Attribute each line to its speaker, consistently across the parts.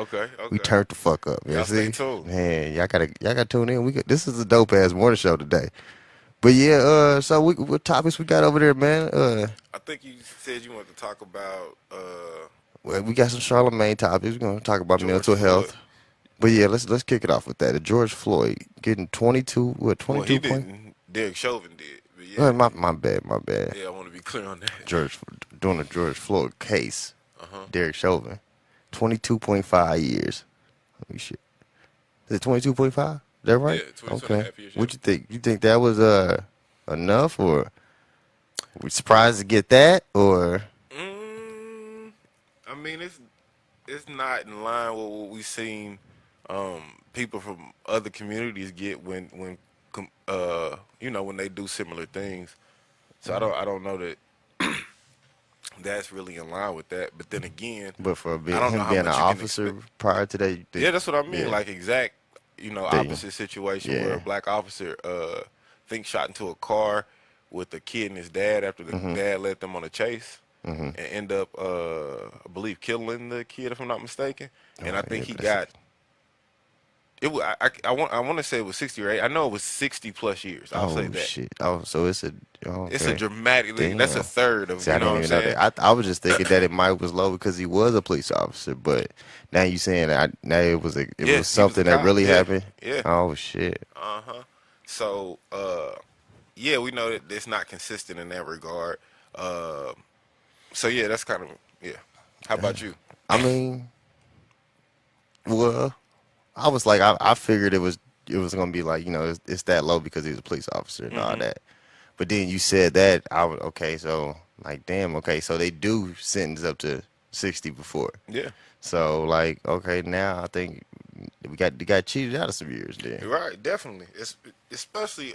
Speaker 1: Okay,
Speaker 2: We
Speaker 1: okay.
Speaker 2: turned the fuck up. You
Speaker 1: Y'all stay
Speaker 2: see,
Speaker 1: tuned.
Speaker 2: man, y'all gotta tune in. This is a dope ass morning show today. But yeah, so what topics we got over there, man?
Speaker 1: I think you said you wanted to talk about
Speaker 2: Well, we got some Charlemagne topics. We're gonna talk about
Speaker 1: George
Speaker 2: mental
Speaker 1: Floyd.
Speaker 2: health. But yeah, let's kick it off with that. George Floyd getting 22, what
Speaker 1: Well, he
Speaker 2: 22 point?
Speaker 1: didn't. Derek Chauvin did, but yeah,
Speaker 2: My bad.
Speaker 1: yeah. I want to be clear on that.
Speaker 2: George doing the George Floyd case.
Speaker 1: Uh huh.
Speaker 2: Derek Chauvin, 22.5 years. Holy shit. Is it 22.5? Is that right?
Speaker 1: Yeah, 22 and a
Speaker 2: Okay.
Speaker 1: half years. Yeah.
Speaker 2: What you think? You think that was enough, or we surprised to get that, or
Speaker 1: Mm, I mean, it's not in line with what we've seen people from other communities get when they do similar things. So I don't know that that's really in line with that. But then again,
Speaker 2: but for
Speaker 1: I don't know
Speaker 2: him
Speaker 1: how
Speaker 2: being an
Speaker 1: much you can
Speaker 2: officer
Speaker 1: expect.
Speaker 2: prior to that, you
Speaker 1: Yeah,
Speaker 2: think,
Speaker 1: that's what I mean.
Speaker 2: yeah,
Speaker 1: Like exact,
Speaker 2: they,
Speaker 1: opposite situation where a
Speaker 2: yeah,
Speaker 1: black officer think shot into a car with a kid and his dad after the
Speaker 2: mm-hmm,
Speaker 1: dad led them on a chase
Speaker 2: mm-hmm.
Speaker 1: and end up I believe killing the kid if I'm not mistaken. And
Speaker 2: Oh
Speaker 1: I think
Speaker 2: yeah,
Speaker 1: he
Speaker 2: that's it.
Speaker 1: got it. I want to say it was 60 or 8. I know it was 60 plus years. I'll say
Speaker 2: Oh
Speaker 1: that.
Speaker 2: shit. Oh, so it's a
Speaker 1: It's a
Speaker 2: okay.
Speaker 1: dramatically. That's a
Speaker 2: Damn.
Speaker 1: third of
Speaker 2: See, I
Speaker 1: you know
Speaker 2: didn't
Speaker 1: what I'm
Speaker 2: even know
Speaker 1: saying.
Speaker 2: that. I was just thinking that it might was low because he was a police officer, but now you saying that now it
Speaker 1: Yeah,
Speaker 2: was
Speaker 1: he was a
Speaker 2: something that
Speaker 1: cop.
Speaker 2: really
Speaker 1: Yeah,
Speaker 2: happened.
Speaker 1: yeah.
Speaker 2: Oh shit.
Speaker 1: Uh huh. So yeah, we know that it's not consistent in that regard. Uh, so yeah, that's kind of yeah. How about
Speaker 2: Damn.
Speaker 1: you?
Speaker 2: I mean, well, I was like, I figured it was gonna be like it's that low because he was a police officer and all
Speaker 1: Hmm.
Speaker 2: that. But then you said that I was okay. So like, damn. Okay, so they do sentence up to 60 before.
Speaker 1: Yeah,
Speaker 2: So like, okay, now I think we got cheated out of some years then.
Speaker 1: you're right. Definitely. It's especially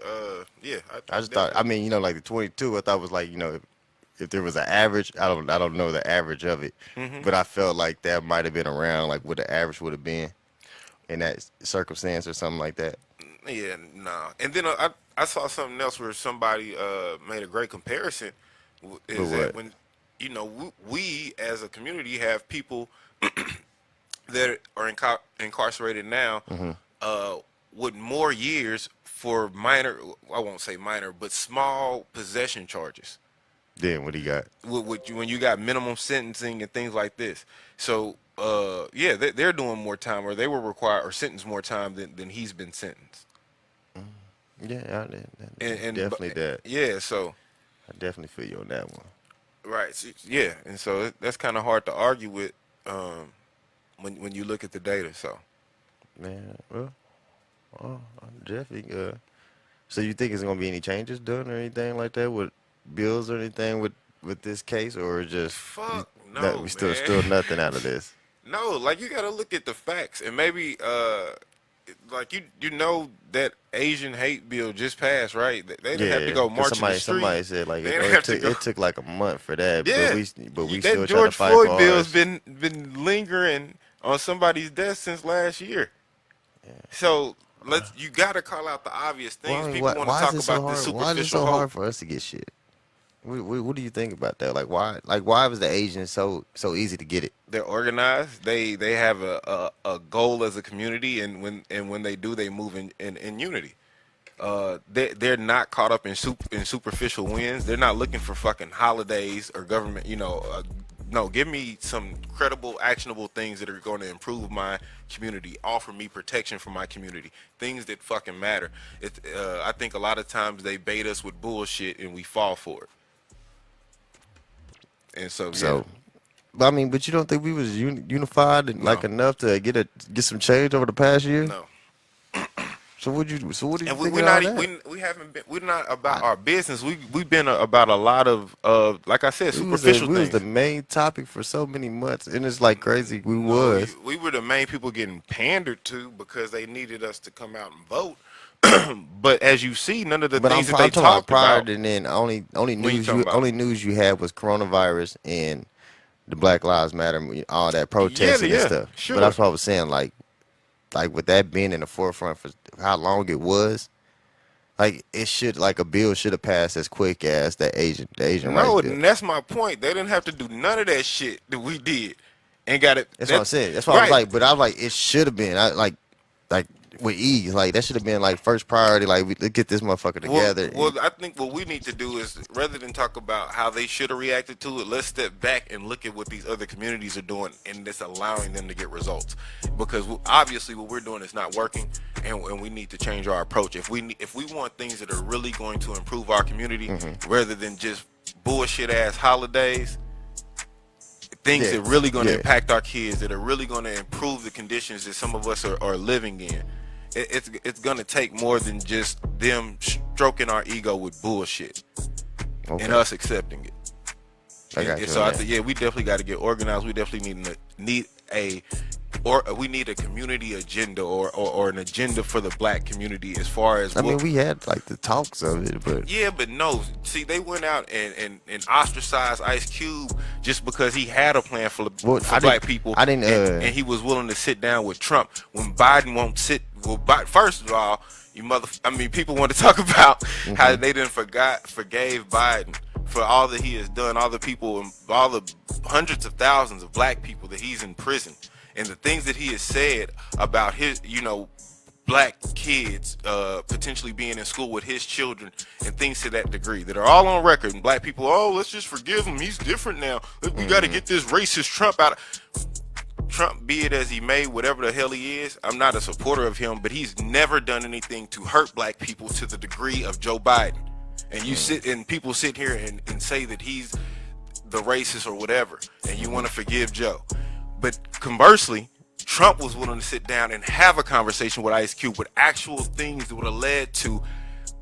Speaker 1: yeah. I
Speaker 2: I just thought, I
Speaker 1: definitely.
Speaker 2: mean, like the 22, I thought was like, if there was an average, I don't know the average of it,
Speaker 1: Hmm.
Speaker 2: but I felt like that might have been around like what the average would have been in that circumstance or something like that.
Speaker 1: Yeah, nah. And then I saw something else where somebody made a great comparison.
Speaker 2: But
Speaker 1: Is that
Speaker 2: what?
Speaker 1: when we as a community have people that are incarcerated now
Speaker 2: Hmm.
Speaker 1: uh, with more years for minor, I won't say minor, but small possession charges.
Speaker 2: Then what he got?
Speaker 1: When you got minimum sentencing and things like this. So, yeah, they're doing more time, or they were required or sentenced more time than he's been sentenced.
Speaker 2: Yeah,
Speaker 1: And
Speaker 2: definitely that.
Speaker 1: yeah, so
Speaker 2: I definitely feel you on that one.
Speaker 1: right, yeah, and so that's kind of hard to argue with um, when you look at the data. So.
Speaker 2: Man, well, I'm definitely. So you think it's gonna be any changes done or anything like that with bills or anything with this case, or just
Speaker 1: Fuck
Speaker 2: that
Speaker 1: no,
Speaker 2: we still
Speaker 1: man.
Speaker 2: still nothing out of this?
Speaker 1: No, like you gotta look at the facts and maybe like you know that Asian hate bill just passed, right? They didn't have to
Speaker 2: Yeah,
Speaker 1: go
Speaker 2: because
Speaker 1: march in the
Speaker 2: somebody
Speaker 1: street.
Speaker 2: said like
Speaker 1: They
Speaker 2: oh
Speaker 1: didn't
Speaker 2: it
Speaker 1: have to
Speaker 2: took
Speaker 1: go.
Speaker 2: it took like a month for that, but
Speaker 1: Yeah,
Speaker 2: we
Speaker 1: that
Speaker 2: still trying to
Speaker 1: George
Speaker 2: fight for
Speaker 1: Floyd bill's
Speaker 2: ours.
Speaker 1: been lingering on somebody's desk since last year. So you gotta call out the obvious
Speaker 2: Well,
Speaker 1: things.
Speaker 2: I mean,
Speaker 1: People want to
Speaker 2: why is
Speaker 1: talk
Speaker 2: it so
Speaker 1: about this
Speaker 2: hard? Why is it
Speaker 1: superficial
Speaker 2: so
Speaker 1: hope.
Speaker 2: hard for us to get shit? What do you think about that? Like why was the Asians so easy to get it?
Speaker 1: They're organized. They have a goal as a community, and when they do, they move in unity. They're not caught up in superficial wins. They're not looking for fucking holidays or government. No, give me some credible, actionable things that are going to improve my community, offer me protection for my community, things that fucking matter. I think a lot of times they bait us with bullshit and we fall for it. And so yeah,
Speaker 2: So, but I mean, but you don't think we was unified and like
Speaker 1: no,
Speaker 2: enough to get some change over the past year?
Speaker 1: no.
Speaker 2: So what do you
Speaker 1: And
Speaker 2: think of all that?
Speaker 1: we haven't been we're not about
Speaker 2: I,
Speaker 1: our business. We've been about a lot of like I said,
Speaker 2: we was the
Speaker 1: superficial
Speaker 2: we was the
Speaker 1: things.
Speaker 2: main topic for so many months, and it's like crazy. We
Speaker 1: No,
Speaker 2: was.
Speaker 1: we were the main people getting pandered to because they needed us to come out and vote. But as you see, none of the
Speaker 2: But
Speaker 1: things that
Speaker 2: I'm
Speaker 1: they
Speaker 2: talking about
Speaker 1: talked
Speaker 2: prior
Speaker 1: about.
Speaker 2: to then. Only
Speaker 1: When you
Speaker 2: news
Speaker 1: talking
Speaker 2: you
Speaker 1: about?
Speaker 2: only news you had was coronavirus and the Black Lives Matter, all that
Speaker 1: Yeah,
Speaker 2: protesting and
Speaker 1: yeah,
Speaker 2: stuff. But
Speaker 1: sure.
Speaker 2: that's what I was saying. Like with that being in the forefront for how long it was, like it should like a bill should have passed as quick as the Asian rights
Speaker 1: No,
Speaker 2: bill.
Speaker 1: and that's my point. They didn't have to do none of that shit that we did. Ain't got it.
Speaker 2: That's what I'm saying. That's why I was
Speaker 1: Right.
Speaker 2: like, but I was like, it should have been. Like with ease, like that should have been like first priority. Like let's get this motherfucker together.
Speaker 1: Well, I think what we need to do is rather than talk about how they should have reacted to it, let's step back and look at what these other communities are doing, and it's allowing them to get results. Because obviously, what we're doing is not working, and we need to change our approach. If we want things that are really going to improve our community, rather than just bullshit ass holidays, things that are really going to impact our kids, that are really going to improve the conditions that some of us are living in. It's going to take more than just them stroking our ego with bullshit and us accepting it. And so I think, we definitely got to get organized. We definitely need a community agenda or an agenda for the black community as far as.
Speaker 2: I mean, we had like the talks of it, but
Speaker 1: but no. See, they went out and ostracized Ice Cube just because he had a plan for black people.
Speaker 2: I didn't,
Speaker 1: and he was willing to sit down with Trump when Biden won't sit. Well, first of all, people want to talk about how they didn't forgave Biden for all that he has done, all the people, all the hundreds of thousands of black people that he's in prison, and the things that he has said about his, black kids potentially being in school with his children and things to that degree that are all on record. And black people, let's just forgive him. He's different now. We got to get this racist Trump out. Trump, be it as he may, whatever the hell he is, I'm not a supporter of him, but he's never done anything to hurt black people to the degree of Joe Biden. And people sit here and say that he's the racist or whatever, and you want to forgive Joe. But conversely, Trump was willing to sit down and have a conversation with Ice Cube with actual things that would have led to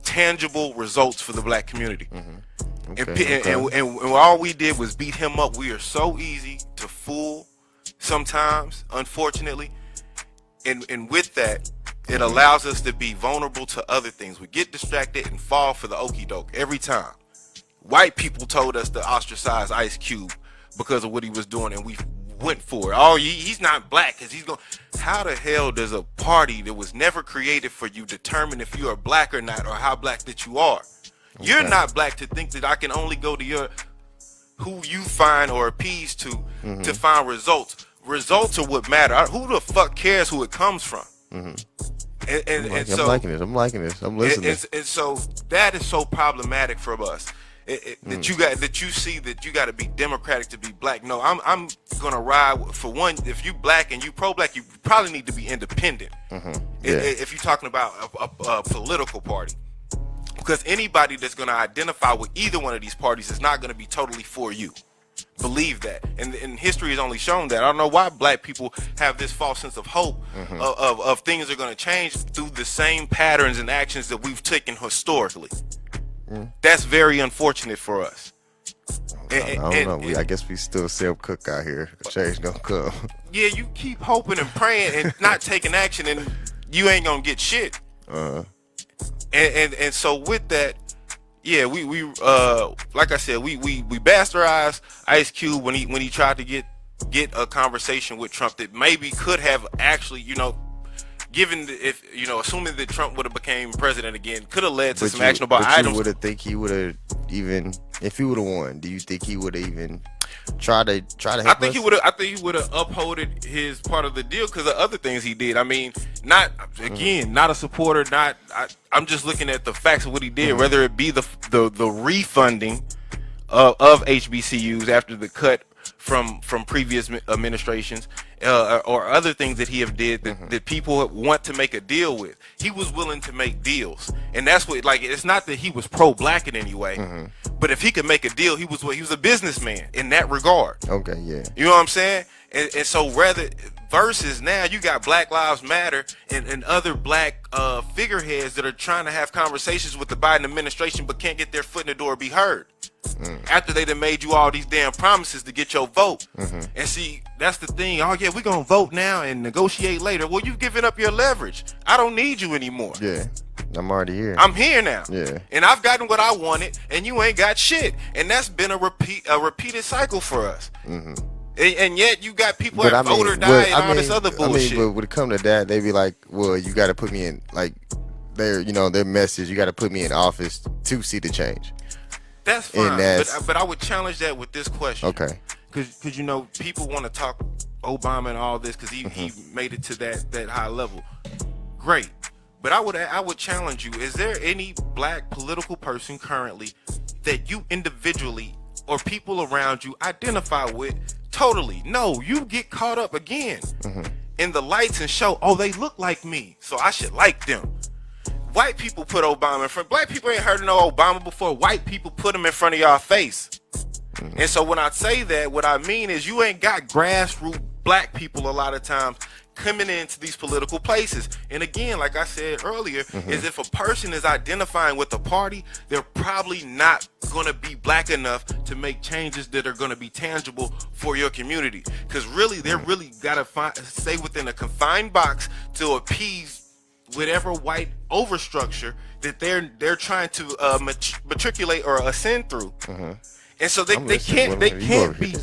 Speaker 1: tangible results for the black community. And all we did was beat him up. We are so easy to fool sometimes, unfortunately. And with that, it allows us to be vulnerable to other things. We get distracted and fall for the okie doke every time. White people told us to ostracize Ice Cube because of what he was doing, and we went for it. He's not black because he's going. How the hell does a party that was never created for you determine if you are black or not, or how black that you are? Okay. You're not black to think that I can only go to who you find or appease to find results. Results are what matter. Who the fuck cares who it comes from?
Speaker 2: I'm liking this. I'm listening.
Speaker 1: And so that is so problematic for us. That you see that you got to be democratic to be black. No, I'm gonna ride for one. If you black and you pro-black, you probably need to be independent. If you're talking about a political party, because anybody that's gonna identify with either one of these parties is not gonna be totally for you. Believe that, and history has only shown that. I don't know why black people have this false sense of hope of things are gonna change through the same patterns and actions that we've taken historically. That's very unfortunate for us.
Speaker 2: I don't know. I guess we still self-cook out here. Change gonna come.
Speaker 1: Yeah, you keep hoping and praying and not taking action, and you ain't gonna get shit. And so with that, yeah, we like I said, we bastardized Ice Cube when he tried to get a conversation with Trump that maybe could have actually, given assuming that Trump would have became president again, could have led to some actionable items.
Speaker 2: Would have think he would have even, if he would have won, do you think he would have even tried to help
Speaker 1: I think he would have upholded his part of the deal because of other things he did. I mean, not a supporter. I'm just looking at the facts of what he did. Whether it be the refunding of HBCUs after the cut from previous administrations, or other things that he have did that people want to make a deal with. He was willing to make deals, and that's what, like, it's not that he was pro-black in any way, but if he could make a deal, he was a businessman in that regard.
Speaker 2: Okay, yeah.
Speaker 1: You know what I'm saying? And so versus now you got Black Lives Matter and other black figureheads that are trying to have conversations with the Biden administration but can't get their foot in the door or be heard. After they done made you all these damn promises to get your vote. And see, that's the thing. Oh yeah, we're gonna vote now and negotiate later. Well, you've given up your leverage. I don't need you anymore.
Speaker 2: Yeah, I'm already here.
Speaker 1: I'm here now.
Speaker 2: Yeah.
Speaker 1: And I've gotten what I wanted, and you ain't got shit. And that's been a repeated cycle for us. And yet you got people at voter die and all this other bullshit.
Speaker 2: But when it come to that, they be like, well, you got to put me in, like, their message, you got to put me in office to see the change.
Speaker 1: That's fine, but I would challenge that with this question.
Speaker 2: Okay.
Speaker 1: because you know people want to talk Obama and all this because he made it to that high level. Great, but I would challenge you: is there any black political person currently that you individually or people around you identify with? Totally, no. You get caught up again in the lights and show. Oh, they look like me, so I should like them. White people put Obama in front. Black people ain't heard of no Obama before. White people put him in front of y'all face. And so when I say that, what I mean is you ain't got grassroots black people a lot of times coming into these political places. And again, like I said earlier, is if a person is identifying with a party, they're probably not going to be black enough to make changes that are going to be tangible for your community. Because really, they're really got to stay within a confined box to appease whatever white overstructure that they're trying to matriculate or ascend through. And so they can't be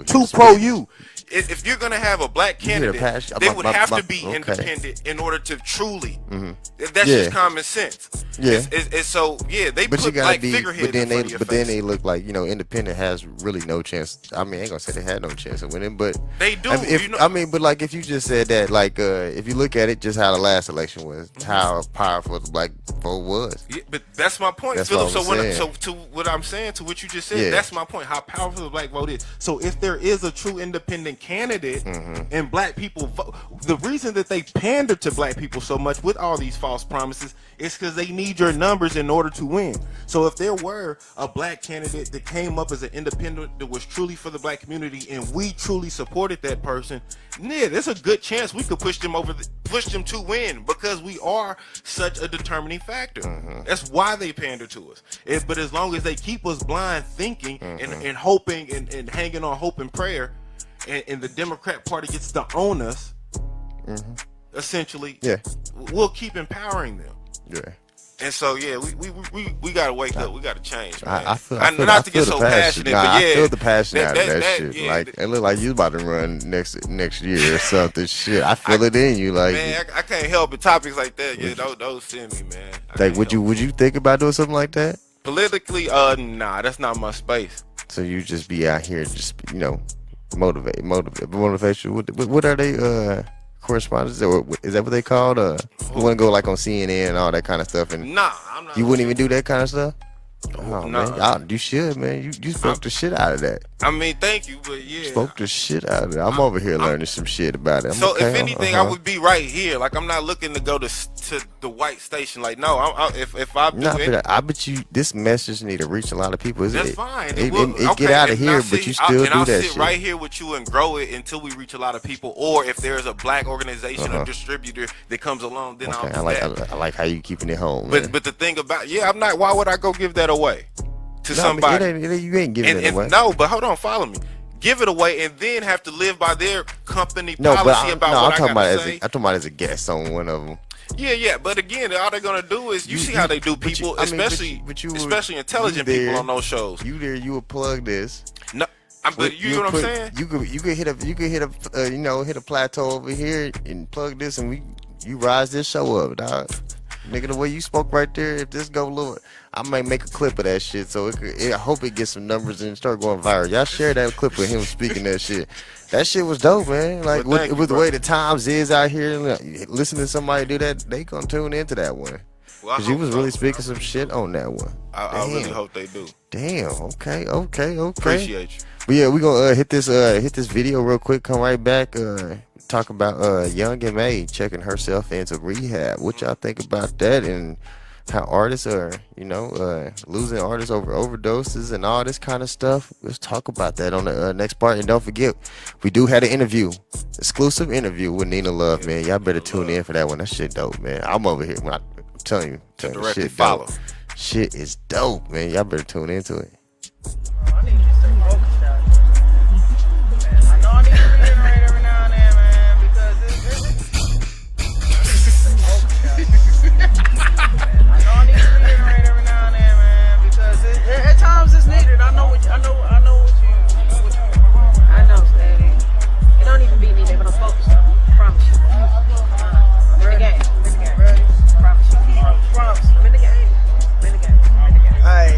Speaker 1: too pro you. If you're gonna have a black candidate, they would have to be independent in order to truly. That's just common sense.
Speaker 2: Yeah.
Speaker 1: So they put black figureheads in front of your face.
Speaker 2: Then they look like independent has really no chance. I mean, I ain't gonna say they had no chance of winning, but
Speaker 1: they do.
Speaker 2: But like if you just said that, like if you look at it, just how the last election was, how powerful the black vote was.
Speaker 1: Yeah, but that's my point,
Speaker 2: that's
Speaker 1: Philip.
Speaker 2: So
Speaker 1: what I'm saying to what you just said, that's my point. How powerful the black vote is. So if there is a true independent candidate and black people vote, the reason that they pander to black people so much with all these false promises is because they need your numbers in order to win. So if there were a black candidate that came up as an independent that was truly for the black community and we truly supported that person, there's a good chance we could push them to win because we are such a determining factor. That's why they pander to us. But as long as they keep us blind thinking and hoping and hanging on hope and prayer, and the Democrat Party gets to own us, essentially, we'll keep empowering them.
Speaker 2: Yeah.
Speaker 1: And so we gotta wake up. We gotta change, man.
Speaker 2: I feel the passion. I feel the passion out of that shit. Yeah, like it look like you about to run next year or something. Shit, I feel it in you. Like
Speaker 1: man, I can't help it. Topics like that, those send me, man.
Speaker 2: Like would you think about doing something like that?
Speaker 1: Politically, nah, that's not my space.
Speaker 2: So you just be out here, just motivation. What are they? Correspondents, or is that what they called? You want to go like on CNN and all that kind of stuff, and
Speaker 1: nah, I'm not.
Speaker 2: You wouldn't even do that kind of stuff.
Speaker 1: Oh
Speaker 2: man, you should, man. You spoke the shit out of that.
Speaker 1: I mean, thank you, but
Speaker 2: spoke the shit out of it. I'm over here learning some shit about it.
Speaker 1: So if anything, I would be right here. Like I'm not looking to go to the white station. Like no, if I do it,
Speaker 2: I bet you this message need to reach a lot of people.
Speaker 1: That's fine.
Speaker 2: It get out of here, but you still do
Speaker 1: I'll
Speaker 2: that
Speaker 1: sit
Speaker 2: shit
Speaker 1: right here with you and grow it until we reach a lot of people. Or if there's a black organization or distributor that comes along, then I'll do that.
Speaker 2: I like how you keeping it home.
Speaker 1: But the thing about I'm not. Why would I go give that away to somebody?
Speaker 2: You ain't giving it away.
Speaker 1: No, but hold on, follow me. Give it away and then have to live by their company policy about what I gotta say.
Speaker 2: I'm talking about as a guest on one of them.
Speaker 1: Yeah, but again, all they're gonna do is see how they do people, especially intelligent people on those shows.
Speaker 2: You would plug this.
Speaker 1: No, but you know what I'm saying?
Speaker 2: You could hit a plateau over here and plug this, and you rise this show up, dog. Nigga, the way you spoke right there, if this go a little, I might make a clip of that shit. So I hope it gets some numbers and start going viral. Y'all share that clip of him speaking that shit. That shit was dope, man. Like with the way the times is out here, listening to somebody do that, they gonna tune into that one. Cause you was really speaking some shit on that one.
Speaker 1: I really hope they do.
Speaker 2: Damn. Okay.
Speaker 1: Appreciate you.
Speaker 2: But yeah, we gonna hit this video real quick. Come right back. Talk about Young M.A. checking herself into rehab. What y'all think about that, and how artists are, losing artists over overdoses and all this kind of stuff? Let's talk about that on the next part. And don't forget, we do have an exclusive interview with Nina Love, man. Y'all better tune in for that one. That shit dope, man. I'm over here. I'm telling you, shit
Speaker 1: follow.
Speaker 2: Dope. Shit is dope, man. Y'all better tune into it.
Speaker 3: I need to stay focused out there. I know I need to reiterate every now and then, man, because at times it's needed. I know, Steady. It don't even be needed, but I'm focused on it. I promise you. I'm in the game. I promise you. Promise. I'm in the game. Hey.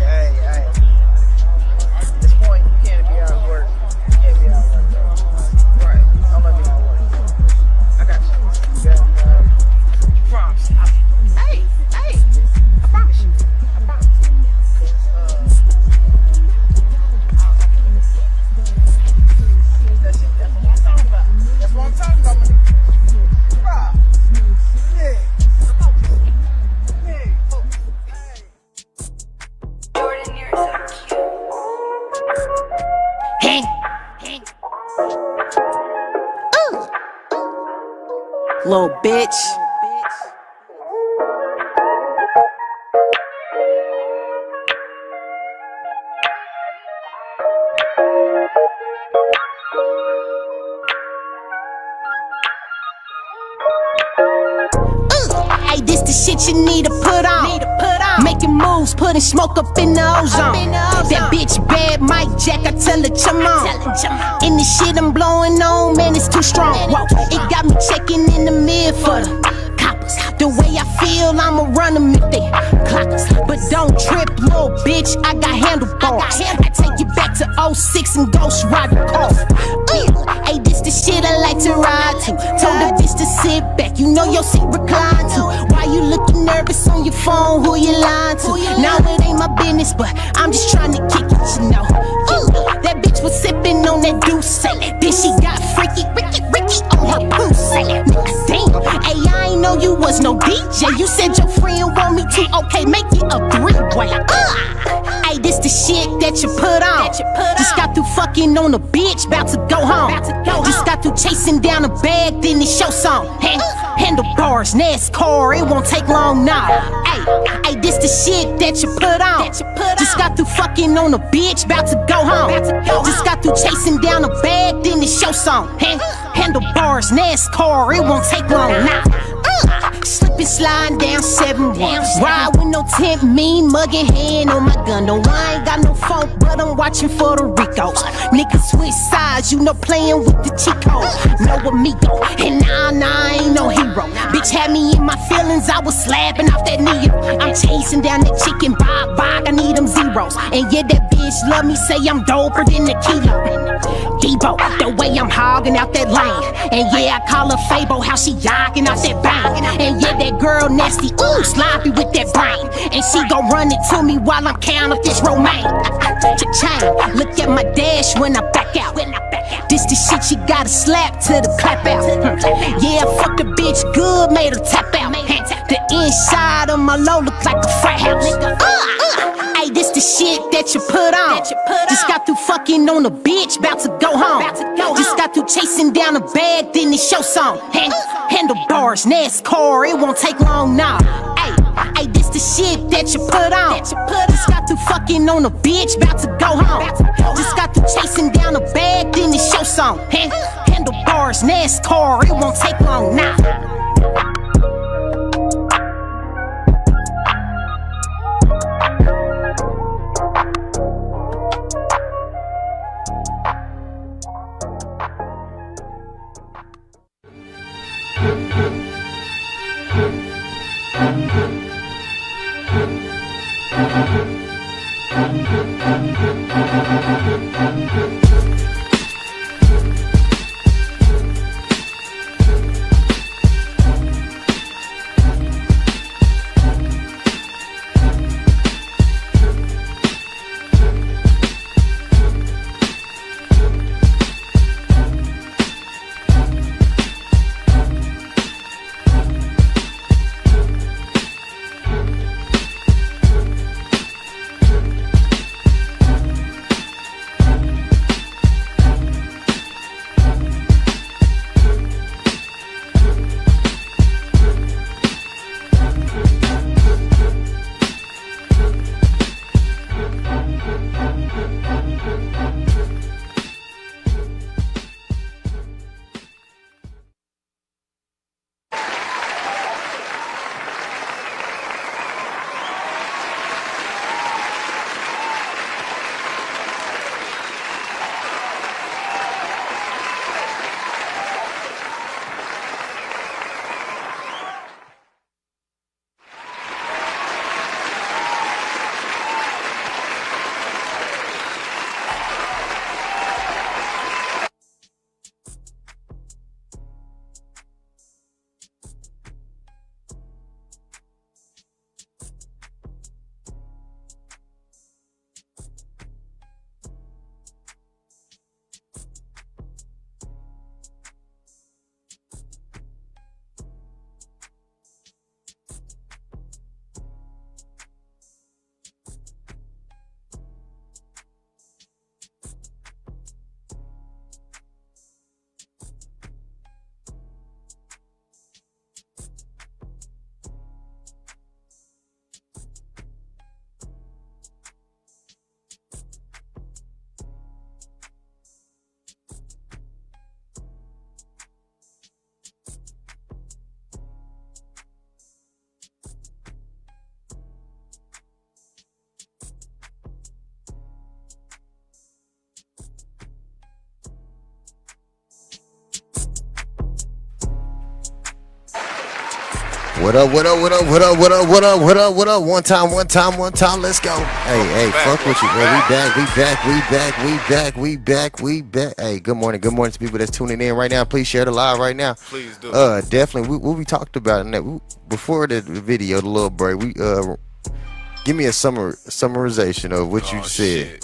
Speaker 4: Little bitch.
Speaker 5: Hey, this the shit you need to put on. Making moves, putting smoke up in the ozone. That bitch bad, Mike Jack, I tell her, come on. And the shit I'm blowing on, man, it's too strong. Whoa, it got me checking in the mirror for the coppers. The way I feel, I'ma run them if they clock us. But don't trip, little bitch, I got handlebars. I take you back to '06 and ghost ride the car. Hey, this the shit I like to ride to. Told the bitch to sit back, you know your seat recline to. Why you looking nervous on your phone? Who you lying to? Now it ain't my business, but I'm just trying to kick it, you know. That bitch was sipping on that Douce. Then she got freaky, Ricky on her pussy. Damn, hey, I ain't know you was no DJ. You said your friend want me to, okay, make it a three-way. Hey, this the shit that you put on. Just got through fucking on a bitch, bout to go home. Just got through chasing down a bag, then it's your song. Handlebars, NASCAR, it won't take long now. Hey, this the shit that you put on. Just got through fucking on a bitch, bout to go home. Just got through chasing down a bag, then it's your song. Handlebars, NASCAR, it won't take long now. Slipping, sliding down 7-1. Ride with no tent, mean mugging hand on my gun. No, I ain't got no phone, but I'm watching for the Ricos. Niggas switch sides, you know, playing with the Chico. No amigo, and nah, I ain't no hero. Bitch had me in my feelings, I was slapping off that needle. I'm chasing down that chicken, bog, I need them zeros. And yeah, that bitch love me, say I'm doper than the kilo. Debo, the way I'm hogging out that lane. And yeah, I call her Fabo, how she yocking out that bang. And yeah, that girl nasty, ooh, sloppy with that brain. And she gon' run it to me while I'm counting this romaine. Cha-chang, look at my dash when I back out. This the shit she gotta slap to the clap out. Yeah, fuck the bitch good, made her tap out. The inside of my low look like a frat house. Hey, this the shit that you put on. Just got through fucking on a bitch, bout to go home. Just got through chasing down a bag, then it's your song. Handlebars, NASCAR, it won't take long now. Hey, this the shit that you put on. Just got through fucking on a bitch, bout to go home. Just got through chasing down a bag, then it's your song. Handlebars, NASCAR, it won't take long now.
Speaker 2: What up, what up, what up, what up, what up, what up, what up, what up? One time, let's go. Hey, fuck with you, bro. We back. Hey, good morning to people that's tuning in right now. Please share the live right now.
Speaker 1: Please do.
Speaker 2: Definitely, what we talked about in that before the video, the little break. We give me a summarization of what you said.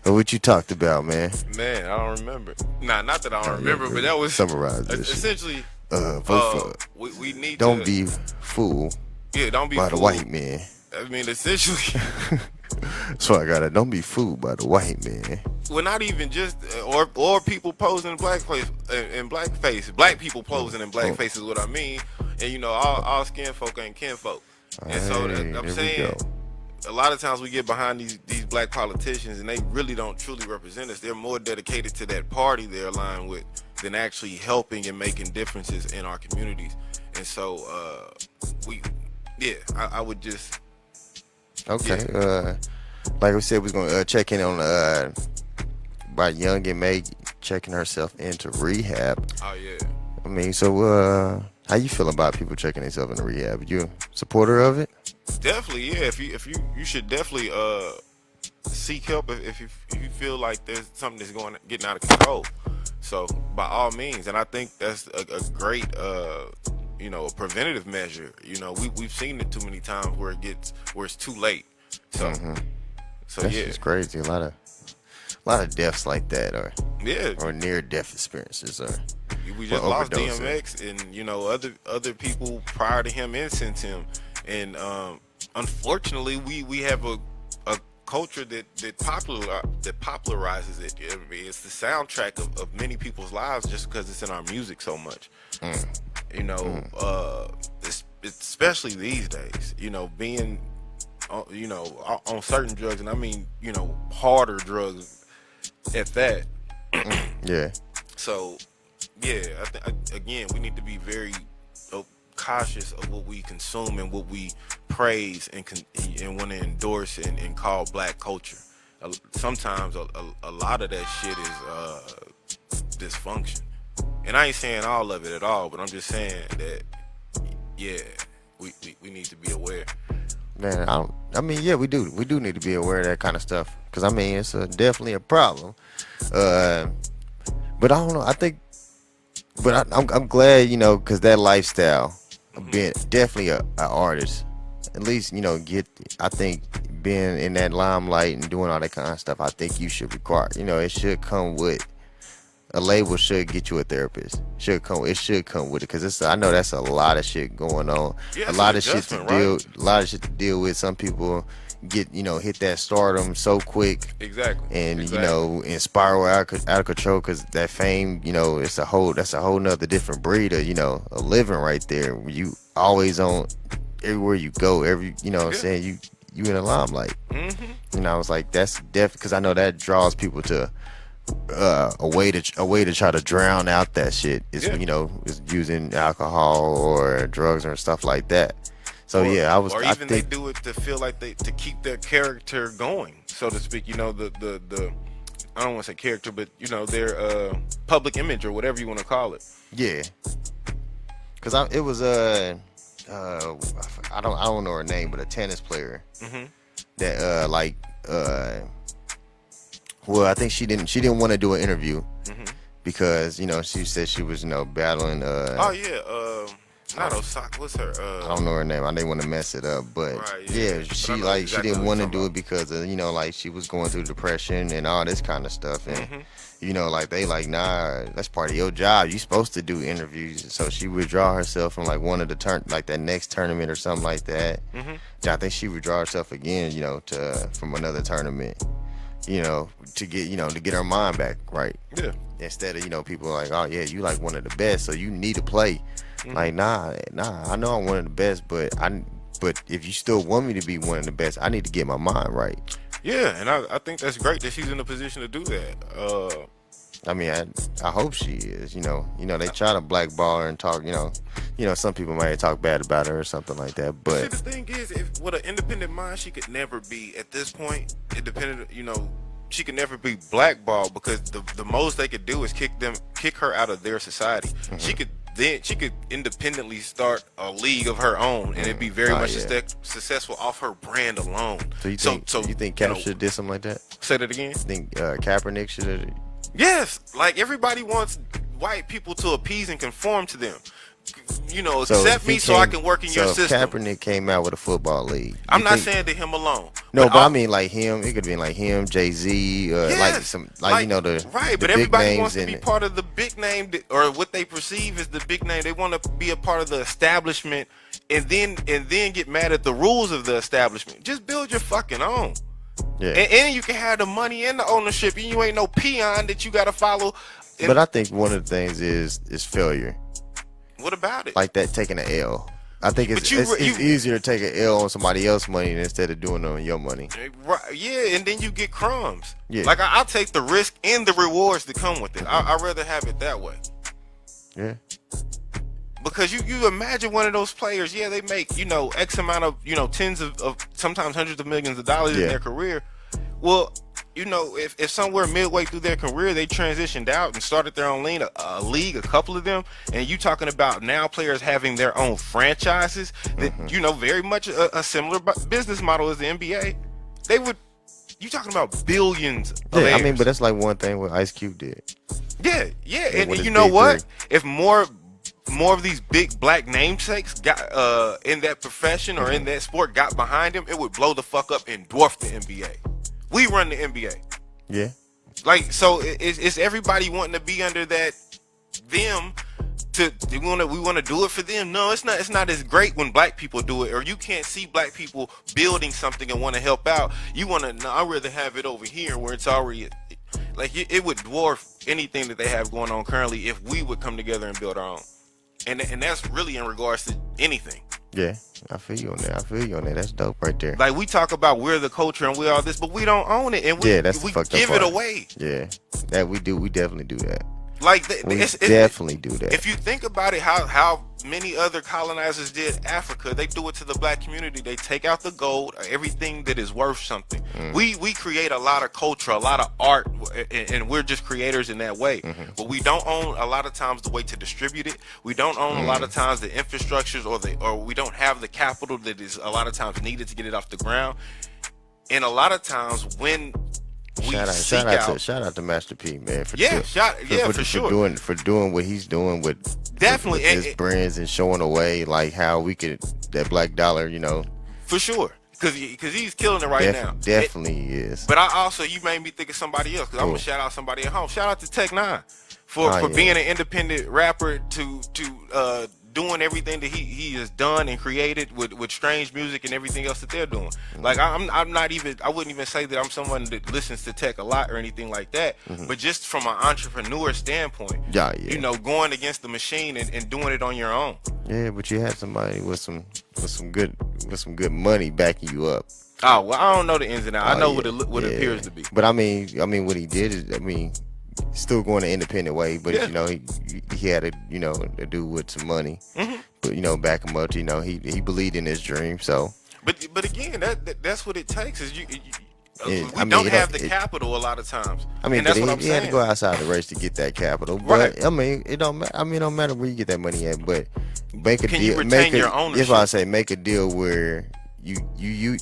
Speaker 2: Or what you talked about, man.
Speaker 1: Man, I don't remember. Not that I don't remember, but that was
Speaker 2: summarize this
Speaker 1: essentially. We need
Speaker 2: don't
Speaker 1: to
Speaker 2: be fooled.
Speaker 1: Yeah, don't be
Speaker 2: by
Speaker 1: fooled
Speaker 2: the white man.
Speaker 1: I mean, essentially.
Speaker 2: So I got it. Don't be fooled by the white man.
Speaker 1: Well, not even just or people posing in blackface in blackface. Black people posing in blackface is what I mean. And you know, all skin folk ain't kin folk. And so I'm saying, a lot of times we get behind these black politicians and they really don't truly represent us. They're more dedicated to that party they're aligned with than actually helping and making differences in our communities. And so I would just
Speaker 2: like we said, we're gonna check in on by Young and May checking herself into rehab.
Speaker 1: Oh yeah.
Speaker 2: I mean, so how you feel about people checking themselves into rehab? You a supporter of it?
Speaker 1: Definitely, yeah. If you should definitely seek help if you feel like there's something that's getting out of control. So by all means, and I think that's a great a preventative measure. You know, we've seen it too many times where it's too late. So
Speaker 2: that's just crazy. A lot of deaths like that, or near death experiences, or
Speaker 1: we just lost DMX and other people prior to him and since him. And unfortunately, we have a culture that popularizes it. I mean, it's the soundtrack of many people's lives just because it's in our music so much. Especially these days. Being on certain drugs, and I mean harder drugs at that.
Speaker 2: Yeah.
Speaker 1: So yeah, I think again we need to be very cautious of what we consume and what we praise and want to endorse and call black culture. Sometimes a lot of that shit is dysfunction, and I ain't saying all of it at all, but I'm just saying that we need to be aware.
Speaker 2: Man, we do need to be aware of that kind of stuff, because I mean it's definitely a problem. But I don't know. I think, but I'm glad, because that lifestyle, being definitely an artist, at least I think being in that limelight and doing all that kind of stuff, I think you should require, it should come with a label. Should get you a therapist. It should come with it, because I know that's a lot of shit going on.
Speaker 1: Yeah,
Speaker 2: a lot of shit to deal with. Some people get hit that stardom so quick, and and spiral out of control, because that fame, that's a whole nother different breed of a living right there. You always on everywhere you go, what I'm saying, you in the limelight. I was like, that's definitely, because I know that draws people to a way to try to drown out that shit is is using alcohol or drugs or stuff like that. So I think
Speaker 1: they do it to feel like to keep their character going, so to speak. The I don't want to say character, but their public image or whatever you want to call it.
Speaker 2: Yeah, because it was I don't know her name, but a tennis player that well, I think she didn't want to do an interview because she said she was battling not Osaka. What's her? I don't know her name. I didn't want to mess it up, but she didn't want to do it because of she was going through depression and all this kind of stuff, and they nah, that's part of your job. You supposed to do interviews, so she withdraw herself from one of the that next tournament or something like that. I think she withdraw herself again, from another tournament, to get her mind back right.
Speaker 1: Yeah.
Speaker 2: Instead of people like, oh yeah, you one of the best, so you need to play. Like nah, I know I'm one of the best, but if you still want me to be one of the best, I need to get my mind right.
Speaker 1: Yeah, and I think that's great that she's in a position to do that.
Speaker 2: I mean, I hope she is. They try to blackball her and talk. Some people might talk bad about her or something like that. But
Speaker 1: see, the thing is, with an independent mind, she could never be at this point independent. She could never be blackballed, because the most they could do is kick her out of their society. She could then she could independently start a league of her own, and it'd be very much successful off her brand alone.
Speaker 2: So you think Cap should have did something like that?
Speaker 1: Say that again.
Speaker 2: You think Kaepernick should have?
Speaker 1: Yes, like everybody wants white people to appease and conform to them. You know,
Speaker 2: So
Speaker 1: accept
Speaker 2: if
Speaker 1: me
Speaker 2: he
Speaker 1: so I
Speaker 2: came-
Speaker 1: can work in
Speaker 2: so
Speaker 1: your
Speaker 2: if
Speaker 1: system.
Speaker 2: Kaepernick came out with a football league.
Speaker 1: I'm
Speaker 2: you
Speaker 1: not
Speaker 2: think-
Speaker 1: saying to him alone.
Speaker 2: No, but I
Speaker 1: I'll-
Speaker 2: mean like him. It could be like him, Jay-Z,
Speaker 1: Yes,
Speaker 2: like you know the
Speaker 1: right.
Speaker 2: the
Speaker 1: But
Speaker 2: big
Speaker 1: everybody
Speaker 2: names
Speaker 1: wants to
Speaker 2: and
Speaker 1: be part of the big name or what they perceive as the big name. They want to be a part of the establishment, and then get mad at the rules of the establishment. Just build your fucking own.
Speaker 2: yeah.
Speaker 1: And you can have the money and the ownership, and you ain't no peon that you got to follow. And
Speaker 2: But I think one of the things is failure,
Speaker 1: what about it?
Speaker 2: like that taking an L. I think
Speaker 1: But
Speaker 2: it's
Speaker 1: you-
Speaker 2: it's easier to take an L on somebody else's money instead of doing it on your money.
Speaker 1: Right, yeah, and then you get crumbs.
Speaker 2: Yeah.
Speaker 1: Like I'll take the risk and the rewards that come with it. I'd rather have it that way.
Speaker 2: Yeah.
Speaker 1: Because you imagine one of those players, yeah, they make, X amount of, tens of sometimes hundreds of millions of dollars in
Speaker 2: Yeah.
Speaker 1: their career. Well, if somewhere midway through their career they transitioned out and started their own league, a couple of them, and you talking about now players having their own franchises that, very much a similar business model as the NBA, you talking about billions of
Speaker 2: Yeah, I
Speaker 1: heirs.
Speaker 2: mean, but that's like one thing what Ice Cube did.
Speaker 1: Yeah,
Speaker 2: with
Speaker 1: and
Speaker 2: his
Speaker 1: you know
Speaker 2: big
Speaker 1: what?
Speaker 2: three.
Speaker 1: If more of these big black namesakes got in that profession or in that sport got behind him, it would blow the fuck up and dwarf the NBA. We run the NBA,
Speaker 2: Yeah.
Speaker 1: like so. It's everybody wanting to be under that them. We want to do it for them. No, it's not. It's not as great when black people do it, or you can't see black people building something and want to help out. You want to. No, I'd rather have it over here where it's already. Like it would dwarf anything that they have going on currently if we would come together and build our own. And that's really in regards to anything.
Speaker 2: Yeah. I feel you on that. That's dope right there.
Speaker 1: Like we talk about we're the culture and we're all this, but we don't own it, and
Speaker 2: That's the
Speaker 1: we
Speaker 2: fucked up
Speaker 1: give it
Speaker 2: part.
Speaker 1: away.
Speaker 2: Yeah. That we do. We definitely do that.
Speaker 1: Like
Speaker 2: We definitely do that.
Speaker 1: If you think about it, how many other colonizers did Africa, they do it to the black community. They take out the gold, everything that is worth something. We create a lot of culture, a lot of art, and we're just creators in that way. But we don't own a lot of times the way to distribute it. We don't own a lot of times the infrastructures or we don't have the capital that is a lot of times needed to get it off the ground. And a lot of times when we
Speaker 2: shout out to Master P, man. For
Speaker 1: sure.
Speaker 2: For doing what he's doing with
Speaker 1: Definitely.
Speaker 2: with his brands and showing away like how we could that black dollar,
Speaker 1: For sure. Because he's killing it right now.
Speaker 2: Definitely is.
Speaker 1: But you made me think of somebody else. Because I'm going to shout out somebody at home. Shout out to Tech Nine for being an independent rapper to doing everything that he has done and created with strange music and everything else that they're doing. Like I wouldn't even say that I'm someone that listens to tech a lot or anything like that. But just from an entrepreneur standpoint, going against the machine and doing it on your own.
Speaker 2: Yeah, but you had somebody with some good money backing you up.
Speaker 1: Oh well, I don't know the ins and outs. I know what it appears to be.
Speaker 2: But I mean, what he did is, still going an independent way. But he had to do with some money. But back him up. He believed in his dream. So.
Speaker 1: But again, that's what it takes. Is we
Speaker 2: I mean,
Speaker 1: don't have the capital a lot of times.
Speaker 2: I mean,
Speaker 1: and that's
Speaker 2: but
Speaker 1: what I'm
Speaker 2: he had
Speaker 1: saying.
Speaker 2: to go outside the race to get that capital.
Speaker 1: Right.
Speaker 2: But I mean, it don't matter. It don't matter where you get that money at. But make a
Speaker 1: Can
Speaker 2: deal.
Speaker 1: you retain your
Speaker 2: If
Speaker 1: ownership?
Speaker 2: I say make a deal where you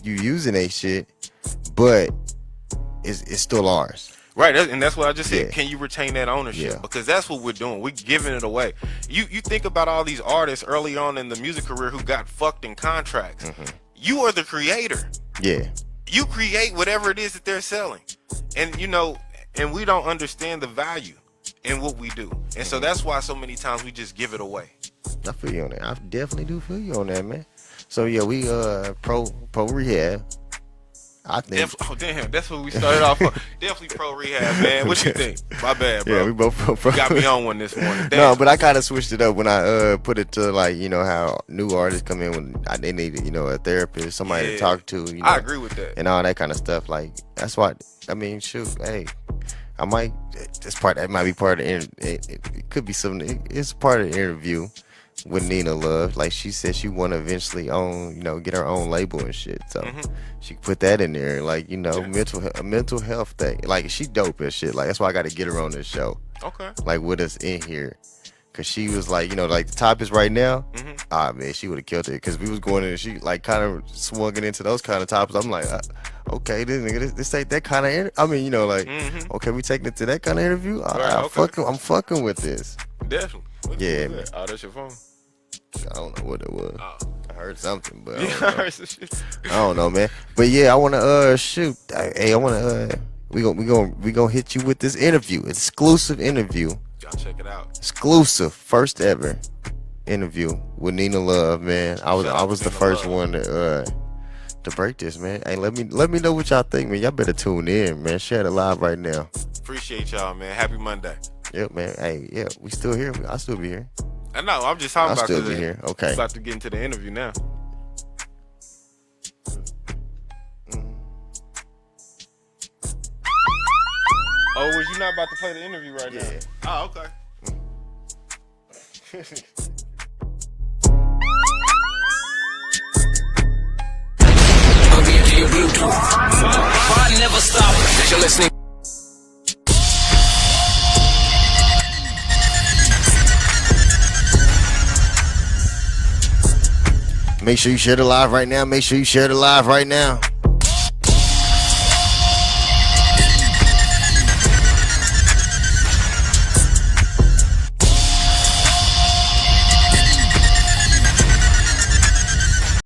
Speaker 2: using a shit, but it's still ours.
Speaker 1: Right, and that's what I just said.
Speaker 2: Yeah.
Speaker 1: Can you retain that ownership?
Speaker 2: Yeah.
Speaker 1: Because that's what we're doing. We're giving it away. You think about all these artists early on in the music career who got fucked in contracts. You are the creator.
Speaker 2: Yeah.
Speaker 1: You create whatever it is that they're selling. And and we don't understand the value in what we do. And so that's why so many times we just give it away.
Speaker 2: I feel you on that. I definitely do feel you on that, man. So yeah, we pro rehab. I think.
Speaker 1: Damn, that's what we started off on. Definitely pro rehab, man. What you think? My bad, bro.
Speaker 2: Yeah, we both pro.
Speaker 1: You got me on one this morning. Damn.
Speaker 2: No, but I kind of switched it up when I put it to how new artists come in when they need a therapist, somebody to talk to.
Speaker 1: I agree with that.
Speaker 2: And all that kind of stuff. Like that's why. I mean, shoot, hey, I might. That might be part of the. It could be something. It's part of the interview with Nina Love. Like she said, she want to eventually own, get her own label and shit. So she put that in there, like mental health thing. Like she dope as shit. Like that's why I got to get her on this show.
Speaker 1: Okay.
Speaker 2: Like with us in here, Cause she was like, you know, like the topics right now.
Speaker 1: Mm-hmm.
Speaker 2: Ah man, she would have killed it. Cause we was going in and she like kind of swung it into those kind of topics. I'm like, okay, this ain't that kind of. I mean, you know, like, okay, we taking it to that kind of interview.
Speaker 1: Okay.
Speaker 2: I'm fucking with this.
Speaker 1: Definitely. What
Speaker 2: Yeah,
Speaker 1: was
Speaker 2: man.
Speaker 1: that? Oh, that's your phone.
Speaker 2: I don't know what it was.
Speaker 1: Oh.
Speaker 2: I heard something, but I
Speaker 1: Yeah,
Speaker 2: don't
Speaker 1: I
Speaker 2: know.
Speaker 1: heard some shit.
Speaker 2: I don't know, man. But yeah, I wanna shoot. Hey, I wanna we gonna hit you with this interview, exclusive interview,
Speaker 1: Y'all check it out.
Speaker 2: exclusive, first ever interview with Nina Love, man. I
Speaker 1: Shout out
Speaker 2: was
Speaker 1: to
Speaker 2: the
Speaker 1: Nina
Speaker 2: first
Speaker 1: Love.
Speaker 2: one to break this, man. Hey, let me know what y'all think, man. Y'all better tune in, man. Share it live right now.
Speaker 1: Appreciate y'all, man. Happy Monday.
Speaker 2: Yep, man. Hey, yeah, we still here. I'll still be here.
Speaker 1: I know. I'm just talking
Speaker 2: I'll
Speaker 1: about
Speaker 2: still be
Speaker 1: today.
Speaker 2: here. Okay.
Speaker 1: About to get into the interview now. Oh, was you not about to play the interview right now?
Speaker 2: Yeah.
Speaker 1: Oh, okay.
Speaker 4: I never stop. You're listening.
Speaker 2: Make sure you share the live right now. Make sure you share the live right now.